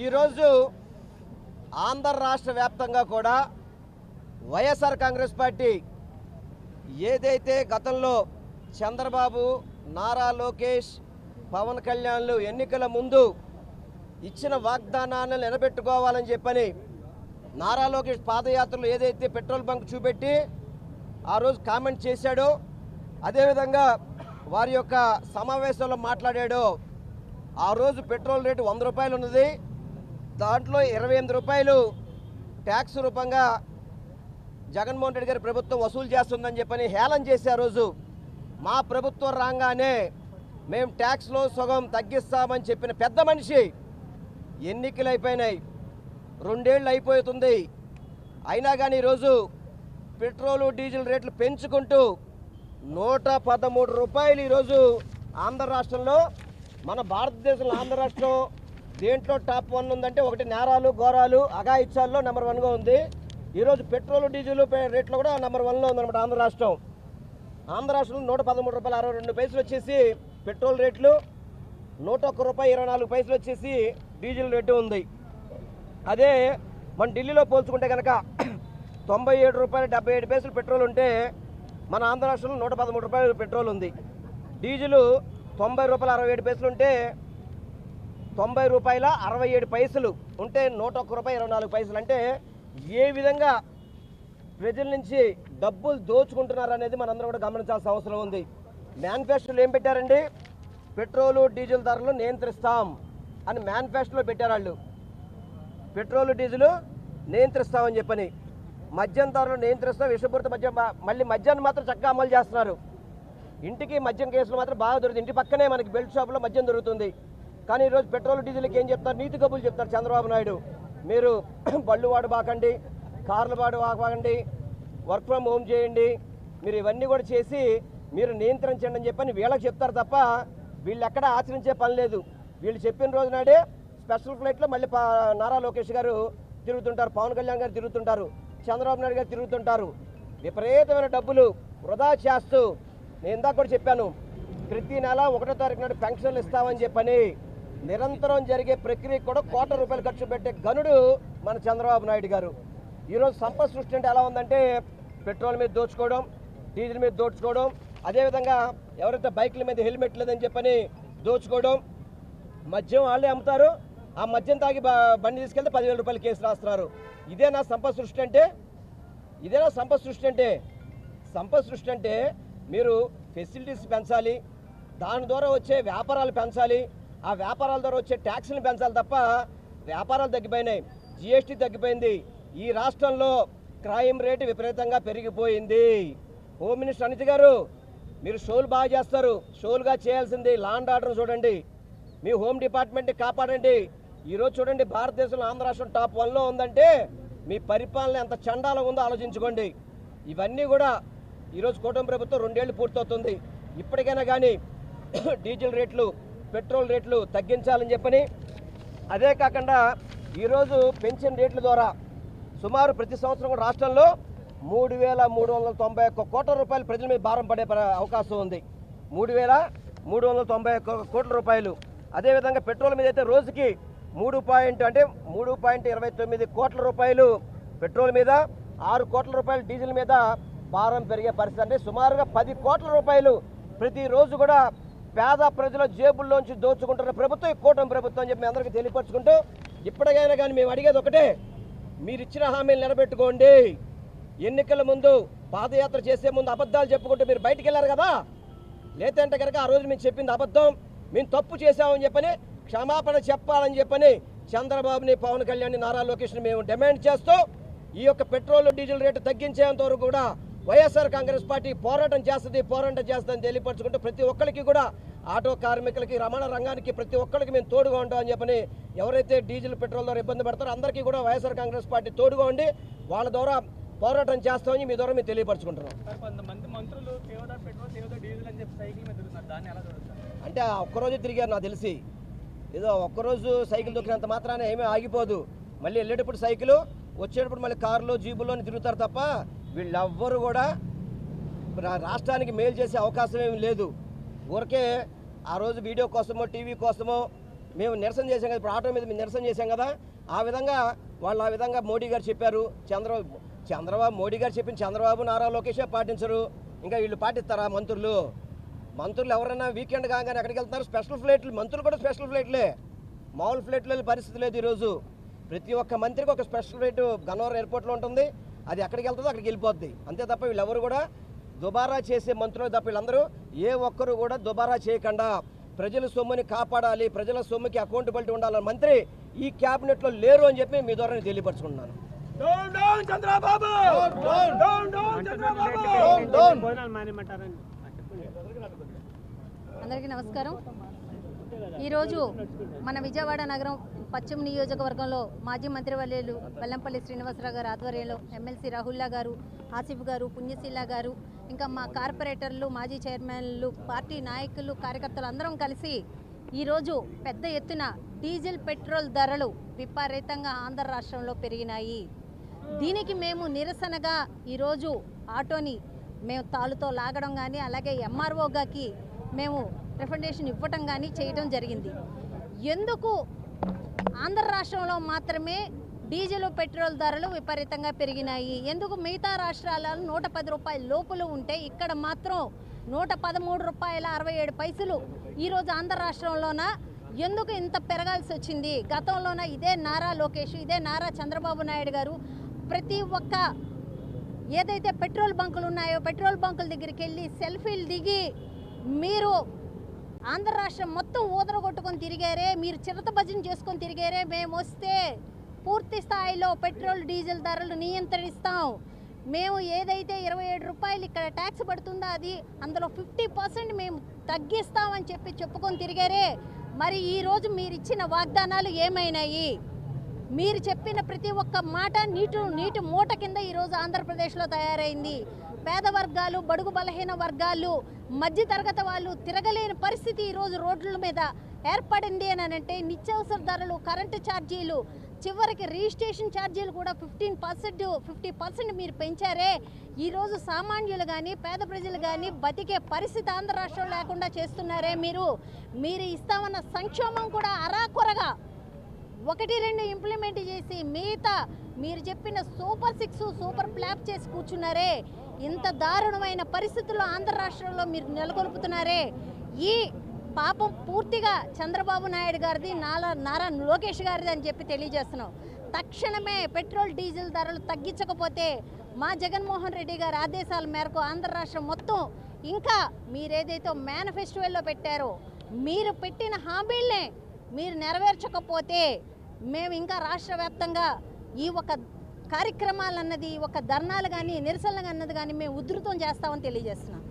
ఈరోజు ఆంధ్ర రాష్ట్ర వ్యాప్తంగా కూడా వైఎస్ఆర్ కాంగ్రెస్ పార్టీ ఏదైతే గతంలో చంద్రబాబు, నారా లోకేష్, పవన్ కళ్యాణ్లు ఎన్నికల ముందు ఇచ్చిన వాగ్దానాలను నిలబెట్టుకోవాలని చెప్పని నారా లోకేష్ పాదయాత్రలో ఏదైతే పెట్రోల్ బంక్ చూపెట్టి ఆ రోజు కామెంట్ చేశాడో, అదేవిధంగా వారి యొక్క సమావేశంలో మాట్లాడాడో, ఆ రోజు పెట్రోల్ రేటు 100 రూపాయలు ఉన్నది, దాంట్లో 28 రూపాయలు ట్యాక్స్ రూపంగా జగన్మోహన్ రెడ్డి గారి ప్రభుత్వం వసూలు చేస్తుందని చెప్పని హేళన చేసే రోజు మా ప్రభుత్వం రాగానే మేము ట్యాక్స్లో సగం తగ్గిస్తామని చెప్పిన పెద్ద మనిషి ఎన్నికలు అయిపోయినాయి, 2 ఏళ్ళు అయిపోతుంది. అయినా కానీ ఈరోజు పెట్రోలు డీజిల్ రేట్లు పెంచుకుంటూ 113 రూపాయలు ఈరోజు ఆంధ్ర రాష్ట్రంలో, మన భారతదేశంలో ఆంధ్ర రాష్ట్రం దేంట్లో టాప్ 1 ఉందంటే ఒకటి నేరాలు ఘోరాలు అఘాయిత్యాల్లో నెంబర్ 1గా ఉంది. ఈరోజు పెట్రోలు డీజిల్ రేట్లు కూడా నెంబర్ 1లో ఉందన్నమాట ఆంధ్ర రాష్ట్రం. ఆంధ్ర రాష్ట్రంలో 113 రూపాయలు 62 పైసలు వచ్చేసి పెట్రోల్ రేట్లు, 101 రూపాయి 24 పైసలు వచ్చేసి డీజిల్ రేటు ఉంది. అదే మన ఢిల్లీలో పోల్చుకుంటే కనుక 97 రూపాయలు 77 పైసలు పెట్రోల్ ఉంటే మన ఆంధ్ర రాష్ట్రంలో 113 రూపాయలు పెట్రోల్ ఉంది. డీజిల్ 90 రూపాయలు 67 పైసలు ఉంటే 90 రూపాయల 67 పైసలు ఉంటే 101 రూపాయి 24 పైసలు. అంటే ఏ విధంగా ప్రజల నుంచి డబ్బులు దోచుకుంటున్నారు అనేది మనందరం కూడా గమనించాల్సిన అవసరం ఉంది. మేనిఫెస్టోలో ఏం పెట్టారండి? పెట్రోలు డీజిల్ ధరలు నియంత్రిస్తాం అని మేనిఫెస్టోలో పెట్టారు వాళ్ళు. పెట్రోలు డీజిల్ నియంత్రిస్తామని చెప్పని, మద్యం ధరలు నియంత్రిస్తాం, విషపూరిత మద్యం, మళ్ళీ మద్యాన్ని మాత్రం చక్కగా అమలు చేస్తున్నారు. ఇంటికి మద్యం కేసులు మాత్రం బాగా దొరుకుతుంది. ఇంటి పక్కనే మనకి బెల్ట్ షాపులో మద్యం దొరుకుతుంది. కానీ ఈరోజు పెట్రోల్ డీజిల్కి ఏం చెప్తారు? నీతి కబుర్లు చెప్తారు చంద్రబాబు నాయుడు. మీరు బళ్ళు వాడు బాకండి, కార్లు వాడు బాకండి, వర్క్ ఫ్రమ్ హోమ్ చేయండి, మీరు ఇవన్నీ కూడా చేసి మీరు నియంత్రించండి అని చెప్పని వీళ్ళకి చెప్తారు తప్ప వీళ్ళు ఎక్కడ ఆచరించే పని లేదు. వీళ్ళు చెప్పిన రోజు నాడే స్పెషల్ ఫ్లైట్లో మళ్ళీ నారా లోకేష్ గారు తిరుగుతుంటారు, పవన్ కళ్యాణ్ గారు తిరుగుతుంటారు, చంద్రబాబు నాయుడు గారు తిరుగుతుంటారు. విపరీతమైన డబ్బులు వృధా చేస్తూ, నేను ఇందాక కూడా చెప్పాను, ప్రతి నెల 1వ తారీఖు నాడు పెన్షన్లు ఇస్తామని చెప్పని నిరంతరం జరిగే ప్రక్రియ కూడా ₹1 కోట్ల ఖర్చు పెట్టే గనుడు మన చంద్రబాబు నాయుడు గారు. ఈరోజు సంపద సృష్టి అంటే ఎలా ఉందంటే పెట్రోల్ మీద దోచుకోవడం, డీజిల్ మీద దోచుకోవడం, అదేవిధంగా ఎవరైతే బైకుల మీద హెల్మెట్ లేదని చెప్పని దోచుకోవడం, మద్యం వాళ్ళే అమ్ముతారు, ఆ మద్యం తాగి బండి తీసుకెళ్తే 10,000 రూపాయలు కేసు రాస్తున్నారు. ఇదేనా సంపద సృష్టి అంటే? ఇదేనా సంపద సృష్టి అంటే? సంపద సృష్టి అంటే మీరు ఫెసిలిటీస్ పెంచాలి, దాని ద్వారా వచ్చే వ్యాపారాలు పెంచాలి, ఆ వ్యాపారాల ద్వారా వచ్చే ట్యాక్స్లు పెంచాలి తప్ప వ్యాపారాలు తగ్గిపోయినాయి, జిఎస్టీ తగ్గిపోయింది. ఈ రాష్ట్రంలో క్రైమ్ రేటు విపరీతంగా పెరిగిపోయింది. హోమ్ మినిస్టర్ అనిత గారు, మీరు షోలు బాగా చేస్తారు, షోలుగా చేయాల్సింది లా అండ్ ఆర్డర్ చూడండి, మీ హోమ్ డిపార్ట్మెంట్ని కాపాడండి. ఈరోజు చూడండి, భారతదేశంలో ఆంధ్ర రాష్ట్రం టాప్ 1లో ఉందంటే మీ పరిపాలన ఎంత చండాలం ఉందో ఆలోచించుకోండి. ఇవన్నీ కూడా ఈరోజు కూటమి ప్రభుత్వం 2 ఏళ్ళు పూర్తవుతుంది. ఇప్పటికైనా కానీ డీజిల్ రేట్లు, పెట్రోల్ రేట్లు తగ్గించాలని చెప్పని, అదే కాకుండా ఈరోజు పెన్షన్ రేట్ల ద్వారా సుమారు ప్రతి సంవత్సరం కూడా రాష్ట్రంలో 3,391 కోట్ల రూపాయలు ప్రజల మీద భారం పడే అవకాశం ఉంది. 3,391 కోట్ల రూపాయలు. అదేవిధంగా పెట్రోల్ మీద అయితే రోజుకి 3.29 కోట్ల రూపాయలు పెట్రోల్ మీద, 6 కోట్ల రూపాయలు డీజిల్ మీద భారం పెరిగే పరిస్థితి. అంటే సుమారుగా 10 కోట్ల రూపాయలు ప్రతిరోజు కూడా పేద ప్రజల జేబుల్లోంచి దోచుకుంటున్న ప్రభుత్వం ఈ కూటమి ప్రభుత్వం అని చెప్పి మీ అందరికీ తెలియపరుచుకుంటూ, ఇప్పటికైనా కానీ మేము అడిగేది ఒకటే, మీరు ఇచ్చిన హామీలు నిలబెట్టుకోండి. ఎన్నికల ముందు పాదయాత్ర చేసే ముందు అబద్ధాలు చెప్పుకుంటూ మీరు బయటికి వెళ్ళారు కదా, లేదంటే కనుక ఆ రోజు మేము చెప్పింది అబద్ధం, మేము తప్పు చేశామని చెప్పని క్షమాపణ చెప్పాలని చెప్పని చంద్రబాబుని, పవన్ కళ్యాణ్ని, నారా లోకేష్ని మేము డిమాండ్ చేస్తూ ఈ యొక్క పెట్రోల్ డీజిల్ రేటు తగ్గించేంత వరకు కూడా వైఎస్ఆర్ కాంగ్రెస్ పార్టీ పోరాటం చేస్తుందని తెలియపరచుకుంటూ, ప్రతి ఒక్కరికి కూడా ఆటో కార్మికులకి, రవాణా రంగానికి ప్రతి ఒక్కరికి మేము తోడుగా ఉంటామని చెప్పని, ఎవరైతే డీజిల్ పెట్రోల్ ద్వారా ఇబ్బంది పడతారో అందరికీ కూడా వైఎస్ఆర్ కాంగ్రెస్ పార్టీ తోడుగా ఉండి వాళ్ళ ద్వారా పోరాటం చేస్తామని మీ ద్వారా మేము తెలియపరచుకుంటున్నాం. అంటే ఒక్కరోజు తిరిగారు నాకు తెలిసి, ఏదో ఒక్కరోజు సైకిల్ దొక్కినంత మాత్రాన ఏమీ ఆగిపోదు. మళ్ళీ వెళ్ళేటప్పుడు సైకిల్, వచ్చేటప్పుడు మళ్ళీ కార్లు జీబుల్లోని తిరుగుతారు తప్ప వీళ్ళెవ్వరు కూడా రాష్ట్రానికి మేలు చేసే అవకాశం ఏమి లేదు. ఊరికే ఆ రోజు వీడియో కోసమో టీవీ కోసమో మేము నిరసన చేసాం కదా, ఇప్పుడు ఆటో మీద మేము నిరసన చేసాం కదా, ఆ విధంగా వాళ్ళు ఆ విధంగా మోడీ గారు చెప్పారు. చంద్రబాబు మోడీ గారు చెప్పిన చంద్రబాబు నారా లోకేషే పాటించరు, ఇంకా వీళ్ళు పాటిస్తారా? మంత్రులు ఎవరైనా వీకెండ్ కాగానే ఎక్కడికి వెళ్తున్నారు? స్పెషల్ ఫ్లైట్లు, మంత్రులు కూడా స్పెషల్ ఫ్లైట్లే, మామూలు ఫ్లైట్లు వెళ్ళే పరిస్థితి లేదు ఈరోజు. ప్రతి ఒక్క మంత్రికి ఒక స్పెషల్ ఫ్లైట్ గన్నవరం ఎయిర్పోర్ట్లో ఉంటుంది, అది ఎక్కడికి వెళ్తుందో అక్కడికి వెళ్ళిపోద్ది. అంతే తప్ప వీళ్ళెవరు కూడా దుబారా చేసే మంత్రులు తప్ప వీళ్ళందరూ ఏ ఒక్కరు కూడా దుబారా చేయకుండా ప్రజల సొమ్ముని కాపాడాలి, ప్రజల సొమ్ముకి అకౌంటబిలిటీ ఉండాలని మంత్రి ఈ క్యాబినెట్లో లేరు అని చెప్పి మీ ద్వారా తెలియపరచుకుంటున్నాను. అందరికీ నమస్కారం. ఈరోజు మన విజయవాడ నగరం పశ్చిమ నియోజకవర్గంలో మాజీ మంత్రివర్యులు వెల్లంపల్లి శ్రీనివాసరావు గారు ఆధ్వర్యంలో ఎమ్మెల్సీ రాహుల్లా గారు, ఆసిఫ్ గారు, పుణ్యశీల గారు, ఇంకా మా కార్పొరేటర్లు, మాజీ చైర్మన్లు, పార్టీ నాయకులు, కార్యకర్తలు అందరం కలిసి ఈరోజు పెద్ద ఎత్తున డీజిల్ పెట్రోల్ ధరలు విపరీతంగా ఆంధ్ర రాష్ట్రంలో పెరిగినాయి. దీనికి మేము నిరసనగా ఈరోజు ఆటోని మేము తాళుతో లాగడం కానీ, అలాగే ఎంఆర్ఓగాకి మేము రికమెండేషన్ ఇవ్వటం కానీ చేయడం జరిగింది. ఎందుకు ఆంధ్ర రాష్ట్రంలో మాత్రమే డీజిల్ పెట్రోల్ ధరలు విపరీతంగా పెరిగినాయి? ఎందుకు మిగతా రాష్ట్రాలలో 110 రూపాయల లోపులు ఉంటే ఇక్కడ మాత్రం 113 రూపాయల 67 పైసలు ఈరోజు ఆంధ్ర రాష్ట్రంలోన ఎందుకు ఇంత పెరగాల్సి వచ్చింది? గతంలోన ఇదే నారా లోకేష్, ఇదే నారా చంద్రబాబు నాయుడు గారు ప్రతి ఒక్క ఏదైతే పెట్రోల్ బంకులు ఉన్నాయో పెట్రోల్ బంకుల దగ్గరికి వెళ్ళి సెల్ఫీలు దిగి మీరు ఆంధ్ర రాష్ట్రం మొత్తం ఊదరగొట్టుకొని తిరిగారే, మీరు చిరత భజన చేసుకొని తిరిగారే, మేము వస్తే పూర్తి స్థాయిలో పెట్రోల్ డీజిల్ ధరలు నియంత్రిస్తాం, మేము ఏదైతే 27 రూపాయలు ఇక్కడ ట్యాక్స్ పడుతుందో అది అందులో 50% మేము తగ్గిస్తామని చెప్పుకొని తిరిగారే. మరి ఈరోజు మీరు ఇచ్చిన వాగ్దానాలు ఏమైనాయి? మీరు చెప్పిన ప్రతి ఒక్క మాట నీటి మూట కింద ఈరోజు ఆంధ్రప్రదేశ్లో తయారైంది. పేద వర్గాలు, బడుగు బలహీన వర్గాలు, మధ్య తరగతి వాళ్ళు తిరగలేని పరిస్థితి ఈరోజు రోడ్ల మీద ఏర్పడింది అని అంటే నిత్యావసర ధరలు, కరెంటు ఛార్జీలు, చివరికి రిజిస్ట్రేషన్ ఛార్జీలు కూడా 50% మీరు పెంచారే. ఈరోజు సామాన్యులు కానీ పేద ప్రజలు కానీ బతికే పరిస్థితి ఆంధ్ర రాష్ట్రం లేకుండా చేస్తున్నారే. మీరు ఇస్తామన్న సంక్షేమం కూడా అరాకొరగా 1-2 ఇంప్లిమెంట్ చేసి మిగతా మీరు చెప్పిన సూపర్ 6, సూపర్ ప్లాప్ చేసి కూర్చున్నారే. ఇంత దారుణమైన పరిస్థితుల్లో ఆంధ్ర రాష్ట్రంలో మీరు నెలకొల్పుతున్నారే. ఈ పాపం పూర్తిగా చంద్రబాబు నాయుడు గారిది, నారా లోకేష్ గారిది అని చెప్పి తెలియజేస్తున్నాం. తక్షణమే పెట్రోల్ డీజిల్ ధరలు తగ్గించకపోతే మా జగన్మోహన్ రెడ్డి గారి ఆదేశాల మేరకు ఆంధ్ర రాష్ట్రం మొత్తం ఇంకా మీరేదైతే మేనిఫెస్టోలో పెట్టారో మీరు పెట్టిన హామీలనే మీరు నెరవేర్చకపోతే మేము ఇంకా రాష్ట్ర వ్యాప్తంగా ఈ ఒక కార్యక్రమాలు అన్నది, ఒక ధర్నాలు కానీ నిరసనలు అన్నది కానీ మేము ఉధృతం చేస్తామని తెలియజేస్తున్నాం.